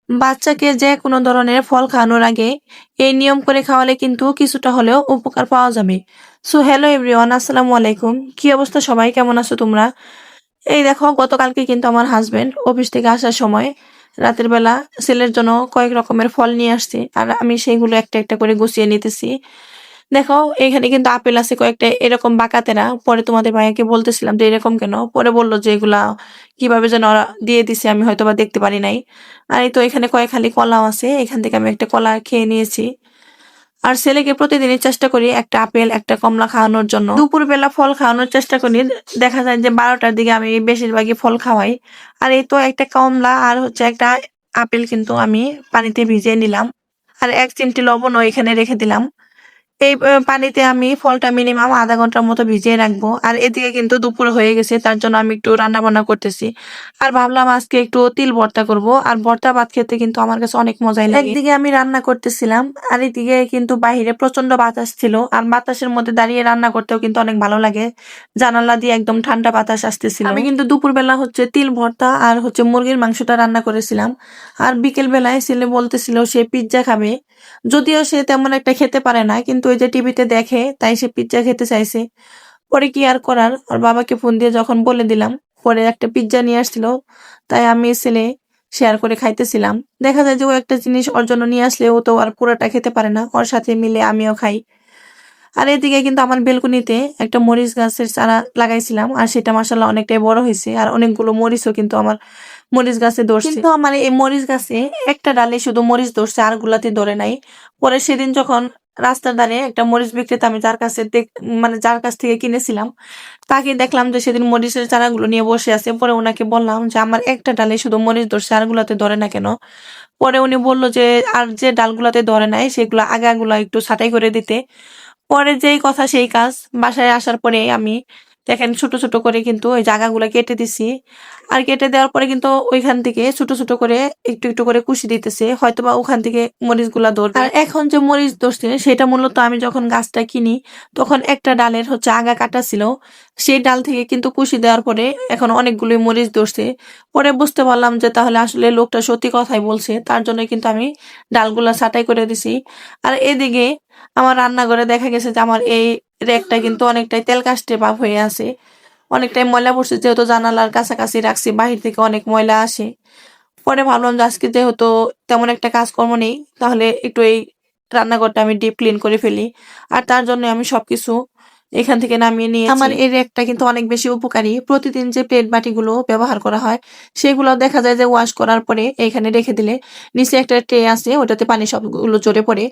বাচ্চাকে যে কোনো ধরনের ফল খাওয়ানোর আগে এই নিয়ম করে খাওয়ালে কিন্তু কিছুটা হলেও উপকার পাওয়া যাবে। সো হ্যালো এভরিওয়ান, আসসালামু আলাইকুম। কি অবস্থা সবাই, কেমন আছো তোমরা? এই দেখো, গতকালকে কিন্তু আমার হাজবেন্ড অফিস থেকে আসার সময় রাতের বেলা ছেলের জন্য কয়েক রকমের ফল নিয়ে আসছে, আর আমি সেইগুলো একটা একটা করে গুছিয়ে নিতেছি। দেখো, এখানে কিন্তু আপেল আছে কয়েকটা এরকম বাঁকাতেরা। পরে তোমাদের ভাইয়াকে বলতেছিলাম যে এরকম কেন, পরে বললো যে এগুলা কিভাবে যেন ওরা দিয়ে দিছে, আমি হয়তো বা দেখতে পারি নাই। আর এই তো এখানে কয়েক খালি কলাও আছে, এখান থেকে আমি একটা কলা খেয়ে নিয়েছি। আর ছেলেকে প্রতিদিনই চেষ্টা করি একটা আপেল একটা কমলা খাওয়ানোর জন্য। দুপুরবেলা ফল খাওয়ানোর চেষ্টা করি, দেখা যায় যে 12টার দিকে আমি বেশিরভাগই ফল খাওয়াই। আর এই তো একটা কমলা আর হচ্ছে একটা আপেল কিন্তু আমি পানিতে ভিজিয়ে নিলাম, আর 1 চিমটি লবণও এখানে রেখে দিলাম। এই পানিতে আমি ফলটা মিনিমাম আধা ঘন্টার মতো ভিজিয়ে রাখবো। আর এদিকে কিন্তু দুপুর হয়ে গেছে, তার জন্য আমি একটু রান্না বান্না করতেছি। আর ভাবলাম আজকে একটু তিল ভর্তা করব, আর ভর্তা ভাত খেতে কিন্তু আমার কাছে অনেক মজাই লাগে। একদিকে আমি রান্না করতেছিলাম, আর এদিকে কিন্তু বাহিরে প্রচন্ড বাতাস ছিল, আর বাতাসের মধ্যে দাঁড়িয়ে রান্না করতেও কিন্তু অনেক ভালো লাগে। জানালা দিয়ে একদম ঠান্ডা বাতাস আসতেছিল। আমি কিন্তু দুপুরবেলা হচ্ছে তিল ভর্তা আর হচ্ছে মুরগির মাংসটা রান্না করেছিলাম। আর বিকেল বেলায় ছেলে বলতেছিল সে পিৎজা খাবে, যদিও সে তেমন একটা খেতে পারে না, কিন্তু ওই যে টিভিতে দেখে তাই সে পিৎজা খেতে চাইছে। পরে কি আর করার, ওর বাবাকে ফোন দিয়ে যখন বলে দিলাম, পরে একটা পিৎজা নিয়ে আসছিল, তাই আমি ছেলে শেয়ার করে খাইতেছিলাম। দেখা যায় যে ও একটা জিনিস ওর জন্য নিয়ে আসলে ও তো আর পুরোটা খেতে পারে না, ওর সাথে মিলে আমিও খাই। আর এদিকে কিন্তু আমার বেলকনিতে একটা মরিচ গাছের চারা লাগাইছিলাম, আর সেটা মাশাআল্লাহ অনেকটাই বড় হয়েছে, আর অনেকগুলো মরিচও কিন্তু আমার মরিচ গাছে ধরছে। কিন্তু আমার এই মরিচ গাছে একটা ডালে শুধু মরিচ ধরছে, আর গুলাতে ধরে নাই। পরে সেদিন যখন রাস্তার ধারে একটা মরিচ বিক্রেতা, আমি যার কাছে মানে যার কাছ থেকে কিনেছিলাম, তাকে দেখলাম যে সেদিন মরিচের চারাগুলো নিয়ে বসে আছে। পরে ওনাকে বললাম যে আমার একটা ডালে শুধু মরিচ ধরছে, আর গুলাতে ধরে না কেন? পরে উনি বললো যে আর যে ডালগুলাতে ধরে নাই সেগুলো আগাগুলা একটু ছাঁটাই করে দিতে। পরে যেই কথা সেই কাজ, বাসায় আসার পরে আমি দেখেন ছোট ছোট করে কিন্তু ওই জায়গাগুলো কেটে দিছি। আর কেটে দেওয়ার পরে কিন্তু ওইখান থেকে ছোট ছোট করে একটু একটু করে কুশি দিতেছে, হয়তোবা ওখান থেকে মরিচ গুলা ধরবে। আর এখন যে মরিচ ধরছে সেটা মূলত আমি যখন গাছটা কিনি তখন একটা ডালের হচ্ছে আগা কাটা ছিল, সেই ডাল থেকে কিন্তু কুশি দেওয়ার পরে এখন অনেকগুলোই মরিচ ধরছে। পরে বুঝতে পারলাম যে তাহলে আসলে লোকটা সত্যি কথাই বলছে, তার জন্য কিন্তু আমি ডালগুলা ছাঁটাই করে দিছি। আর এদিকে আমার রান্নাঘরে দেখা গেছে যে আমার এই রেকটা কিন্তু অনেকটাই তেল কাস্টে ভাব হয়ে আছে, অনেকটাই ময়লা পড়ছে, যেহেতু জানালার কাছাকাছি রাখছি, বাহির থেকে অনেক ময়লা আসে। পরে ভাবলাম যে আজকে যেহেতু তেমন একটা কাজকর্ম নেই, তাহলে একটু এই রান্নাঘরটা আমি ডিপ ক্লিন করে ফেলি। আর তার জন্য আমি সবকিছু এখান থেকে নামিয়ে নিয়েছি। আমার এই রেকটা কিন্তু অনেক বেশি উপকারী। প্রতিদিন যে প্লেট বাটিগুলো ব্যবহার করা হয় সেগুলো দেখা যায় যে ওয়াশ করার পরে এখানে রেখে দিলে নিচে একটা ট্রে আছে, ওটাতে পানি সবগুলো জড়ে পড়ে।